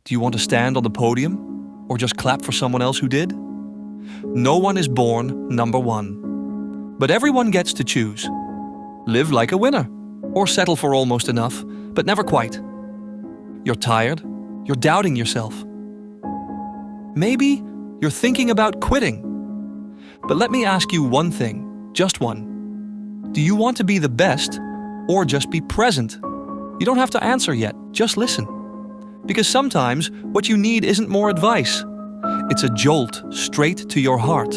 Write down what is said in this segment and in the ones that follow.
Do you want to stand on the podium or just clap for someone else who did? No one is born number one, but everyone gets to choose. Live like a winner or settle for almost enough, but never quite. You're tired, you're doubting yourself. Maybe you're thinking about quitting. But let me ask you one thing, just one. Do you want to be the best or just be present? You don't have to answer yet, just listen. Because sometimes what you need isn't more advice. It's a jolt straight to your heart.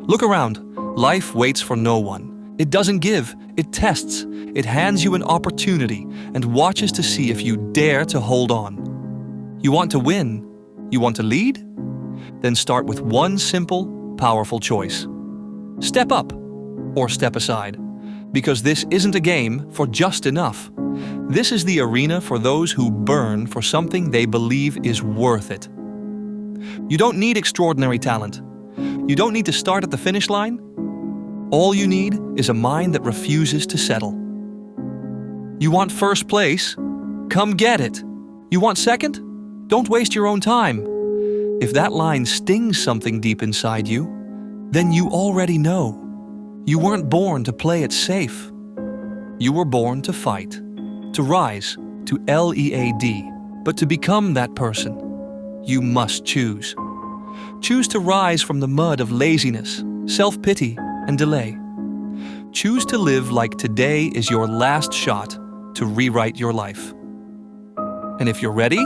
Look around. Life waits for no one. It doesn't give, it tests. It hands you an opportunity and watches to see if you dare to hold on. You want to win? You want to lead? Then start with one simple, powerful choice. Step up or step aside. Because this isn't a game for just enough. This is the arena for those who burn for something they believe is worth it. You don't need extraordinary talent. You don't need to start at the finish line. All you need is a mind that refuses to settle. You want first place? Come get it. You want second? Don't waste your own time. If that line stings something deep inside you, then you already know. You weren't born to play it safe. You were born to fight, to rise, to lead. But to become that person, you must choose. Choose to rise from the mud of laziness, self-pity, and delay. Choose to live like today is your last shot to rewrite your life. And if you're ready,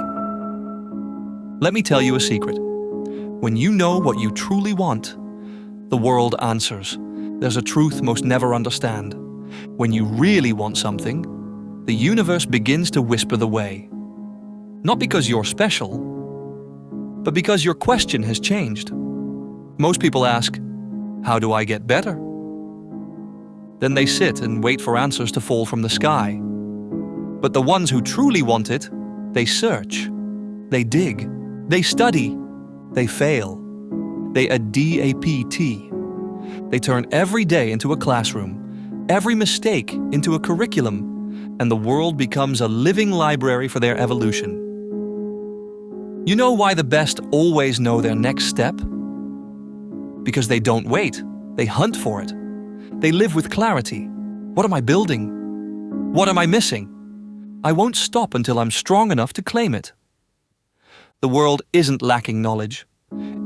let me tell you a secret. When you know what you truly want, the world answers. There's a truth most never understand. When you really want something, the universe begins to whisper the way. Not because you're special, but because your question has changed. Most people ask, how do I get better? Then they sit and wait for answers to fall from the sky. But the ones who truly want it, they search, they dig, they study, they fail. They adapt. They turn every day into a classroom, every mistake into a curriculum, and the world becomes a living library for their evolution. You know why the best always know their next step? Because they don't wait, they hunt for it. They live with clarity. What am I building? What am I missing? I won't stop until I'm strong enough to claim it. The world isn't lacking knowledge.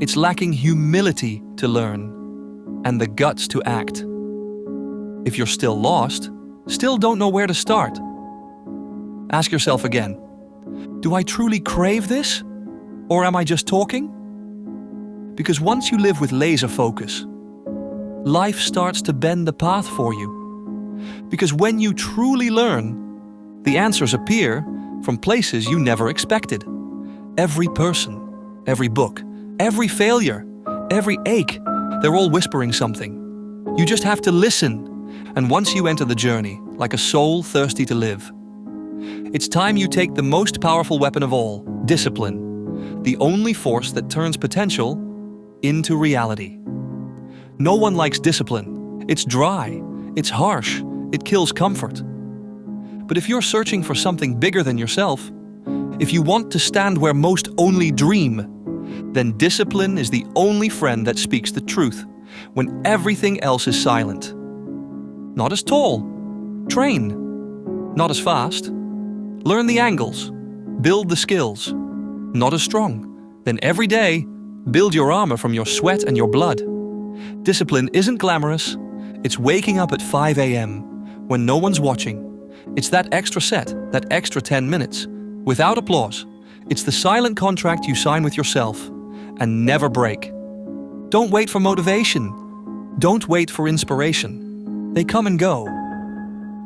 It's lacking humility to learn and the guts to act. If you're still lost, still don't know where to start, ask yourself again, do I truly crave this? Or am I just talking? Because once you live with laser focus, life starts to bend the path for you. Because when you truly learn, the answers appear from places you never expected. Every person, every book, every failure, every ache, they're all whispering something. You just have to listen. And once you enter the journey, like a soul thirsty to live, it's time you take the most powerful weapon of all, discipline, the only force that turns potential into reality. No one likes discipline. It's dry, it's harsh, it kills comfort. But if you're searching for something bigger than yourself, if you want to stand where most only dream, then discipline is the only friend that speaks the truth when everything else is silent. Not as tall. Train. Not as fast. Learn the angles. Build the skills. Not as strong. Then every day, build your armor from your sweat and your blood. Discipline isn't glamorous. It's waking up at 5 a.m. when no one's watching. It's that extra set, that extra 10 minutes, without applause. It's the silent contract you sign with yourself and never break. Don't wait for motivation. Don't wait for inspiration. They come and go.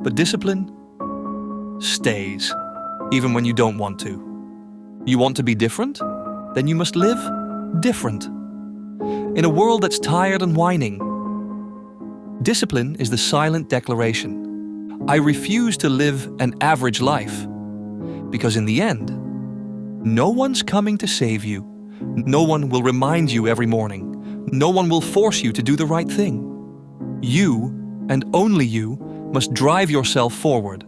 But discipline stays, even when you don't want to. You want to be different? Then you must live different. In a world that's tired and whining, discipline is the silent declaration. I refuse to live an average life. Because in the end, no one's coming to save you. No one will remind you every morning. No one will force you to do the right thing. You, and only you, must drive yourself forward.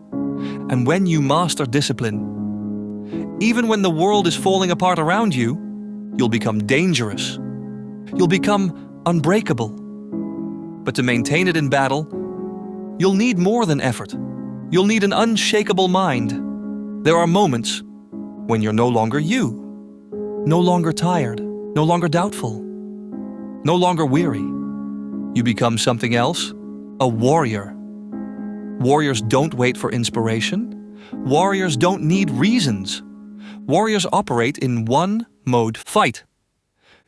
And when you master discipline, Even when the world is falling apart around you, you'll become dangerous. You'll become unbreakable. But to maintain it in battle, you'll need more than effort. You'll need an unshakable mind. There are moments when you're no longer you, no longer tired, no longer doubtful, no longer weary. You become something else, a warrior. Warriors don't wait for inspiration. Warriors don't need reasons. Warriors operate in one mode: fight.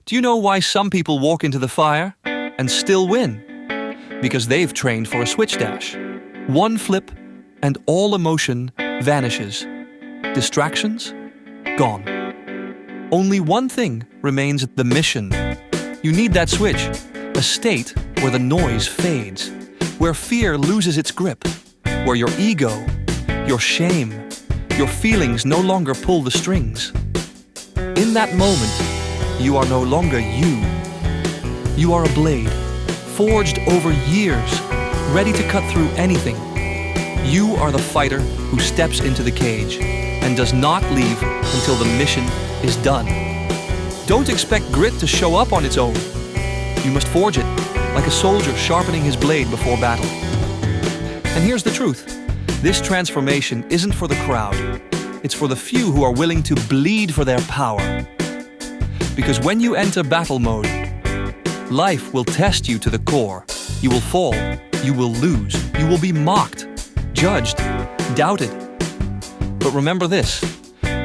Do you know why some people walk into the fire and still win? Because they've trained for a switch dash. One flip and all emotion vanishes. Distractions? Gone. Only one thing remains: the mission. You need that switch, a state where the noise fades, where fear loses its grip, where your ego, your shame, your feelings no longer pull the strings. In that moment, you are no longer you. You are a blade, forged over years, ready to cut through anything. You are the fighter who steps into the cage and does not leave until the mission is done. Don't expect grit to show up on its own. You must forge it, like a soldier sharpening his blade before battle. And here's the truth. This transformation isn't for the crowd. It's for the few who are willing to bleed for their power. Because when you enter battle mode, life will test you to the core. You will fall, you will lose, you will be mocked, judged, doubted. But remember this,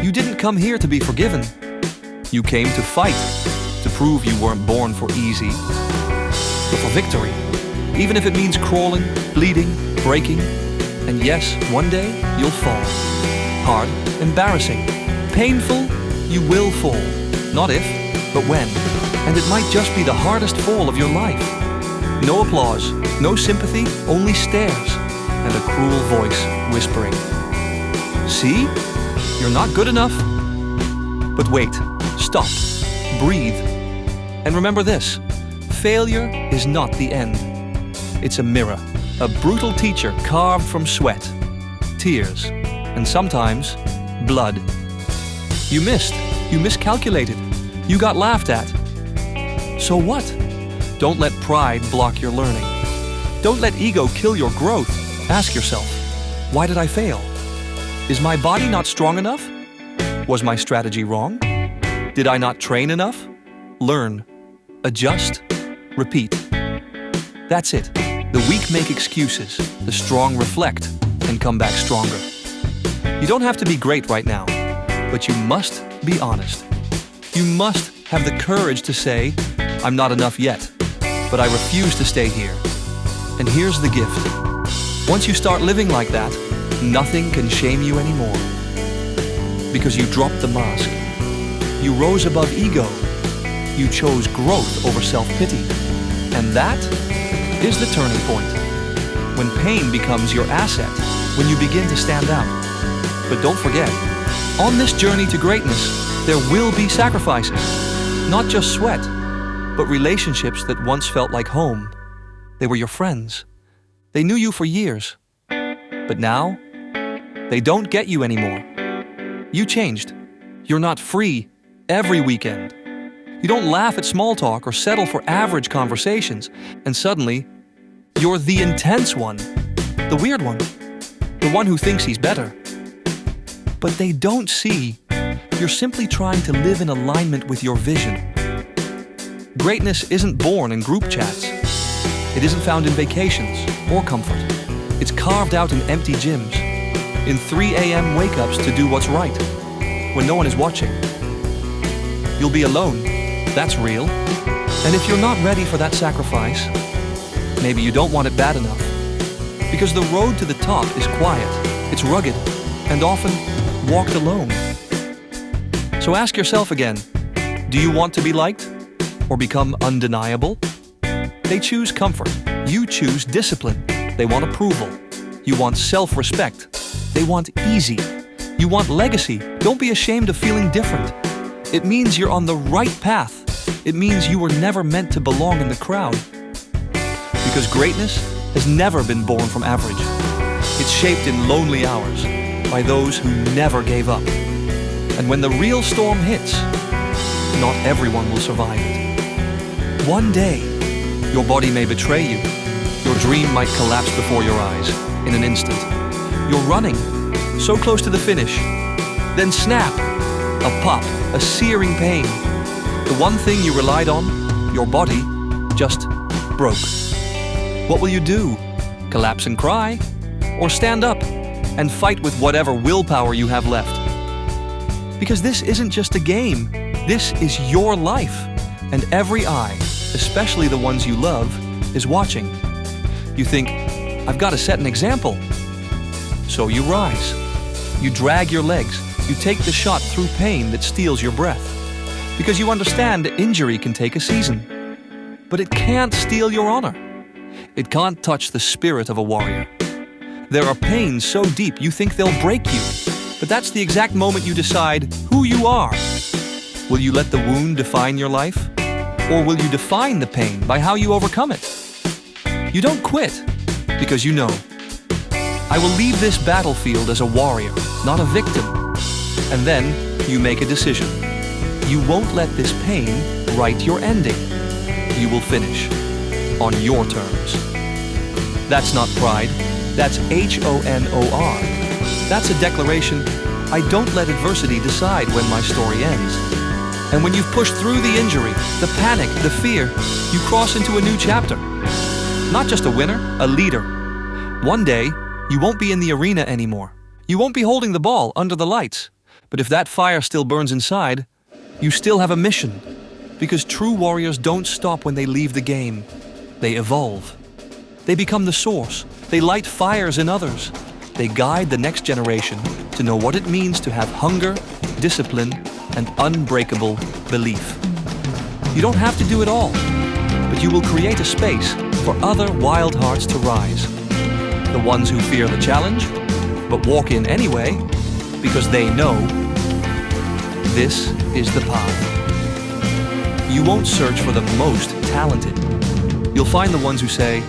you didn't come here to be forgiven. You came to fight, to prove you weren't born for easy, but for victory. Even if it means crawling, bleeding, breaking. And yes, one day you'll fall. Hard, embarrassing, painful, you will fall. Not if, but when. And it might just be the hardest fall of your life. No applause, no sympathy, only stares, and a cruel voice whispering. See? You're not good enough. But wait, stop, breathe. And remember this, failure is not the end. It's a mirror, a brutal teacher carved from sweat, tears, and sometimes blood. You missed, you miscalculated, you got laughed at. So what? Don't let pride block your learning. Don't let ego kill your growth. Ask yourself, why did I fail? Is my body not strong enough? Was my strategy wrong? Did I not train enough? Learn, adjust, repeat. That's it. The weak make excuses, the strong reflect and come back stronger. You don't have to be great right now, but you must be honest. You must have the courage to say, I'm not enough yet, but I refuse to stay here. And here's the gift. Once you start living like that, nothing can shame you anymore. Because you dropped the mask. You rose above ego. You chose growth over self-pity. And that is the turning point. When pain becomes your asset, when you begin to stand out. But don't forget, on this journey to greatness, there will be sacrifices. Not just sweat, but relationships that once felt like home. They were your friends. They knew you for years. But now, they don't get you anymore. You changed. You're not free every weekend. You don't laugh at small talk or settle for average conversations. And suddenly, you're the intense one, the weird one, the one who thinks he's better. But they don't see you're simply trying to live in alignment with your vision. Greatness isn't born in group chats. It isn't found in vacations or comfort. It's carved out in empty gyms, in 3 a.m. wake-ups to do what's right, when no one is watching. You'll be alone. That's real. And if you're not ready for that sacrifice, maybe you don't want it bad enough. Because the road to the top is quiet, it's rugged, and often walked alone. So ask yourself again, do you want to be liked or become undeniable? They choose comfort. You choose discipline. They want approval. You want self-respect. They want easy. You want legacy. Don't be ashamed of feeling different. It means you're on the right path. It means you were never meant to belong in the crowd. Because greatness has never been born from average. It's shaped in lonely hours by those who never gave up. And when the real storm hits, not everyone will survive it. One day, your body may betray you. Your dream might collapse before your eyes in an instant. You're running, so close to the finish. Then snap, a pop, a searing pain. The one thing you relied on, your body, just broke. What will you do? Collapse and cry? Or stand up and fight with whatever willpower you have left? Because this isn't just a game. This is your life. And every eye, especially the ones you love, is watching. You think, I've got to set an example. So you rise. You drag your legs. You take the shot through pain that steals your breath. Because you understand injury can take a season. But it can't steal your honor. It can't touch the spirit of a warrior. There are pains so deep you think they'll break you. But that's the exact moment you decide who you are. Will you let the wound define your life? Or will you define the pain by how you overcome it? You don't quit, because you know, I will leave this battlefield as a warrior, not a victim. And then you make a decision. You won't let this pain write your ending. You will finish on your terms. That's not pride, that's Honor. That's a declaration, I don't let adversity decide when my story ends. And when you've pushed through the injury, the panic, the fear, you cross into a new chapter. Not just a winner, a leader. One day, you won't be in the arena anymore. You won't be holding the ball under the lights. But if that fire still burns inside, you still have a mission. Because true warriors don't stop when they leave the game. They evolve. They become the source. They light fires in others. They guide the next generation to know what it means to have hunger, discipline, and unbreakable belief. You don't have to do it all, but you will create a space for other wild hearts to rise. The ones who fear the challenge, but walk in anyway, because they know this is the path. You won't search for the most talented. You'll find the ones who say,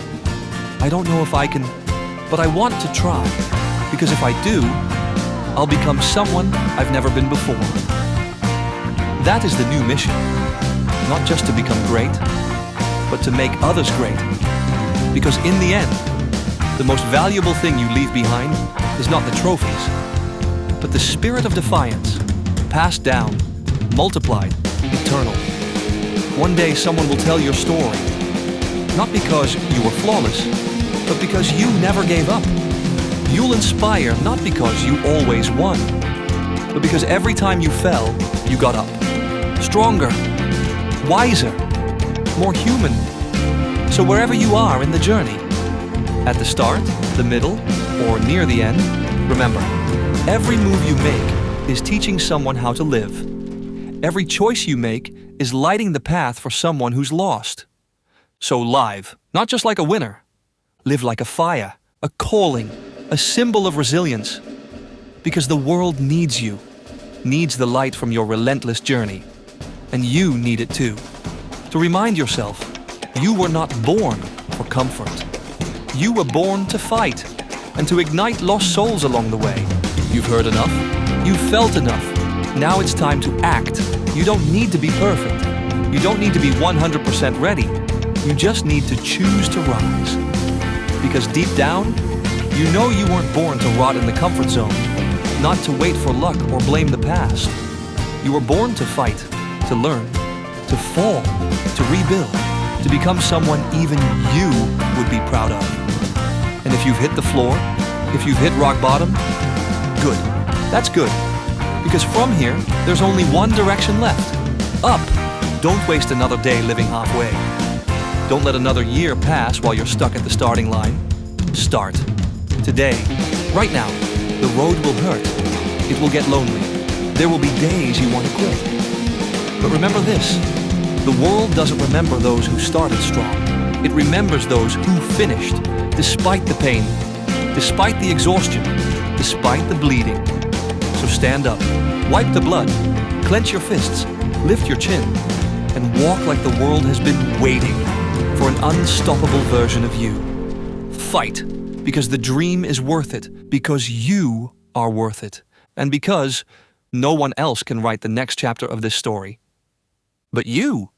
I don't know if I can, but I want to try, because if I do, I'll become someone I've never been before. That is the new mission. Not just to become great, but to make others great. Because in the end, the most valuable thing you leave behind is not the trophies, but the spirit of defiance, passed down, multiplied, eternal. One day someone will tell your story, not because you were flawless, but because you never gave up. You'll inspire not because you always won, but because every time you fell, you got up. Stronger, wiser, more human. So wherever you are in the journey, at the start, the middle, or near the end, remember, every move you make is teaching someone how to live. Every choice you make is lighting the path for someone who's lost. So live, not just like a winner. Live like a fire, a calling, a symbol of resilience. Because the world needs you, needs the light from your relentless journey. And you need it too. To remind yourself, you were not born for comfort. You were born to fight and to ignite lost souls along the way. You've heard enough. You've felt enough. Now it's time to act. You don't need to be perfect. You don't need to be 100% ready. You just need to choose to rise. Because deep down, you know you weren't born to rot in the comfort zone, not to wait for luck or blame the past. You were born to fight, to learn, to fall, to rebuild, to become someone even you would be proud of. And if you've hit the floor, if you've hit rock bottom, good. That's good. Because from here, there's only one direction left. Up. Don't waste another day living halfway. Don't let another year pass while you're stuck at the starting line. Start. Today. Right now. The road will hurt. It will get lonely. There will be days you want to quit. But remember this. The world doesn't remember those who started strong. It remembers those who finished, despite the pain, despite the exhaustion, despite the bleeding. So stand up, wipe the blood, clench your fists, lift your chin, and walk like the world has been waiting for an unstoppable version of you. Fight, because the dream is worth it, because you are worth it, and because No one else can write the next chapter of this story. But you,